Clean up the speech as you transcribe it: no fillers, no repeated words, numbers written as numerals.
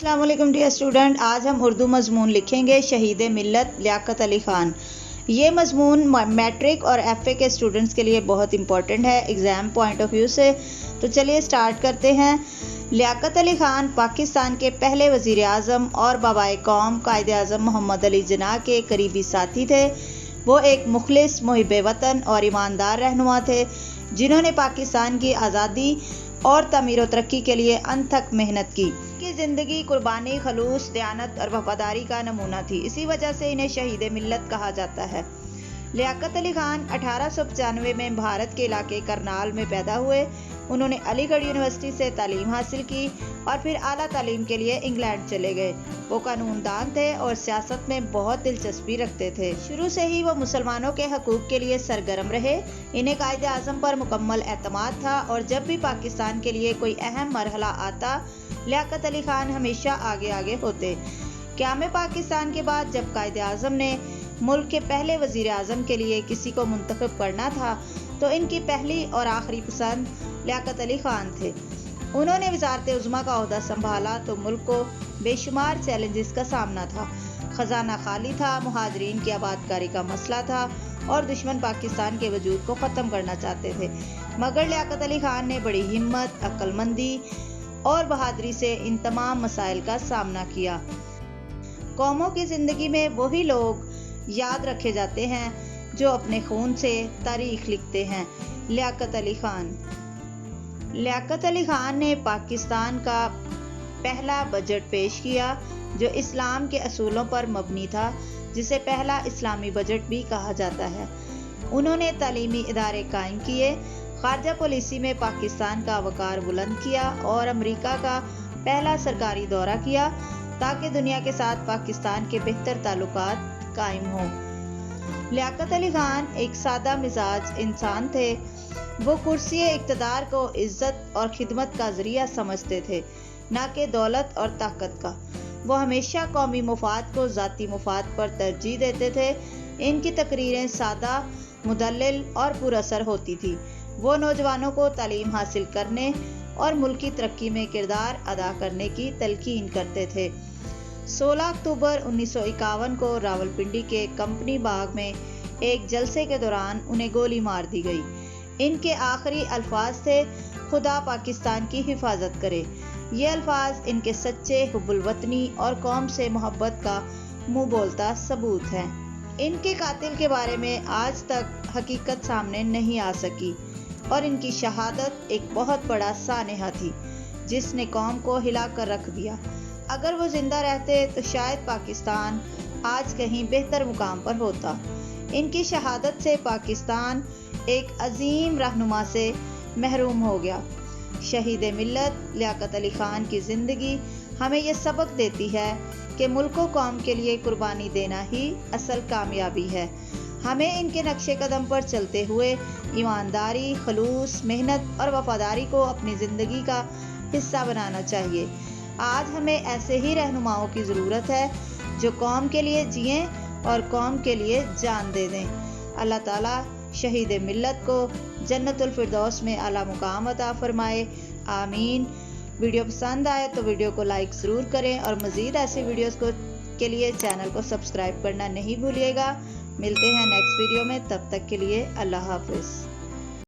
अस्सलाम वालेकुम dear student. आज हम उर्दू मजमून लिखेंगे शहीद मिल्लत लियाकत अली ख़ान। ये मजमून मैट्रिक और एफए के स्टूडेंट्स के लिए बहुत इंपॉर्टेंट है एग्ज़ाम पॉइंट ऑफ व्यू से। तो चलिए स्टार्ट करते हैं। लियाकत अली ख़ान पाकिस्तान के पहले वज़ीर आज़म और बाबाए कौम कायद आज़म मोहम्मद अली जिन्ना के करीबी साथी थे। वो एक मुखलिस मुहिब वतन और ईमानदार रहनुमा थे जिन्होंने पाकिस्तान की आज़ादी और तमीर व तरक्की के लिए अनथक मेहनत की। की ज़िंदगी कुर्बानी, खलूस, दयानत और वफादारी का नमूना थी। इसी वजह से इन्हें शहीद मिल्लत कहा जाता है। लियाकत अली ख़ान 1895 में भारत के इलाके करनाल में पैदा हुए। उन्होंने अलीगढ़ यूनिवर्सिटी से तालीम हासिल की और फिर आला तालीम के लिए इंग्लैंड चले गए। वो कानूनदान थे और सियासत में बहुत दिलचस्पी रखते थे। शुरू से ही वो मुसलमानों के हकूक़ के लिए सरगर्म रहे। इन्हें कायद आज़म पर मुकम्मल एतमाद था और जब भी पाकिस्तान के लिए कोई अहम मरहला आता, लियाकत अली ख़ान हमेशा आगे आगे होते। क़याम पाकिस्तान के बाद जब कायद आज़म ने मुल्क के पहले वज़ीर आज़म के लिए किसी को मुंतखब करना था तो इनकी पहली और आखिरी पसंद लियाकत अली ख़ान थे। उन्होंने वज़ारत उज़्मा का ओहदा संभाला तो मुल्क को बेशुमार चैलेंजेस का सामना था। ख़जाना खाली था, मुहाजिरीन की आबादकारी का मसला था और दुश्मन पाकिस्तान के वजूद को ख़त्म करना चाहते थे। मगर लियाकत अली ख़ान ने बड़ी हिम्मत, अक्लमंदी और बहादुरी से इन तमाम मसाइल का सामना किया। कौमों की ज़िंदगी में वही लोग याद रखे जाते हैं जो अपने खून से तारीख लिखते हैं। लियाकत अली ख़ान। लियाकत अली ख़ान ने पाकिस्तान का पहला बजट पेश किया जो इस्लाम के असूलों पर मबनी था, जिसे पहला इस्लामी बजट भी कहा जाता है। उन्होंने तालीमी इदारे कायम किए, खारजा पॉलिसी में पाकिस्तान का वक़ार बुलंद किया और अमेरिका का पहला सरकारी दौरा किया ताकि दुनिया के साथ पाकिस्तान के बेहतर ताल्लुकात कायम हों। लियाकत अली ख़ान एक सादा मिजाज इंसान थे। वो कुर्सी इक़्तिदार को इज़्ज़त और खिदमत का ज़रिया समझते थे, ना कि दौलत और ताकत का। वो हमेशा कौमी मुफाद को ज़ाती मुफाद पर तरजीह देते थे। इनकी तकरीरें सादा, मुदल्लिल और पुरअसर होती थी। वो नौजवानों को तालीम हासिल करने और मुल्की तरक्की में किरदार अदा करने की तलकीन करते थे। 16 अक्टूबर 1951 को रावलपिंडी के कंपनी बाग में एक जलसे के दौरान उन्हें गोली मार दी गई। इनके आखिरी अल्फाज थे, खुदा पाकिस्तान की हिफाजत करे। ये अल्फाज इनके सच्चे हुब्बुल वतनी और कौम से मोहब्बत का मुंह बोलता सबूत है। इनके कातिल के बारे में आज तक हकीकत सामने नहीं आ सकी और इनकी शहादत एक बहुत बड़ा सानेहा थी जिसने कौम को हिला कर रख दिया। अगर वो जिंदा रहते तो शायद पाकिस्तान आज कहीं बेहतर मुकाम पर होता। इनकी शहादत से पाकिस्तान एक अजीम रहनुमा से महरूम हो गया। शहीद मिल्लत लियाकत अली ख़ान की ज़िंदगी हमें ये सबक देती है कि मुल्क व कौम के लिए कुर्बानी देना ही असल कामयाबी है। हमें इनके नक्शे कदम पर चलते हुए ईमानदारी, खलूस, मेहनत और वफादारी को अपनी ज़िंदगी का हिस्सा बनाना चाहिए। आज हमें ऐसे ही रहनुमाओं की ज़रूरत है जो कौम के लिए जिएं और कौम के लिए जान दे दें। अल्लाह ताला शहीद मिल्लत को जन्नतुल फिरदौस में आला मुकाम अता फरमाए, आमीन। वीडियो पसंद आए तो वीडियो को लाइक ज़रूर करें और मज़ीद ऐसे वीडियोस के लिए चैनल को सब्सक्राइब करना नहीं भूलिएगा। मिलते हैं नेक्स्ट वीडियो में, तब तक के लिए अल्लाह हाफ़िज़।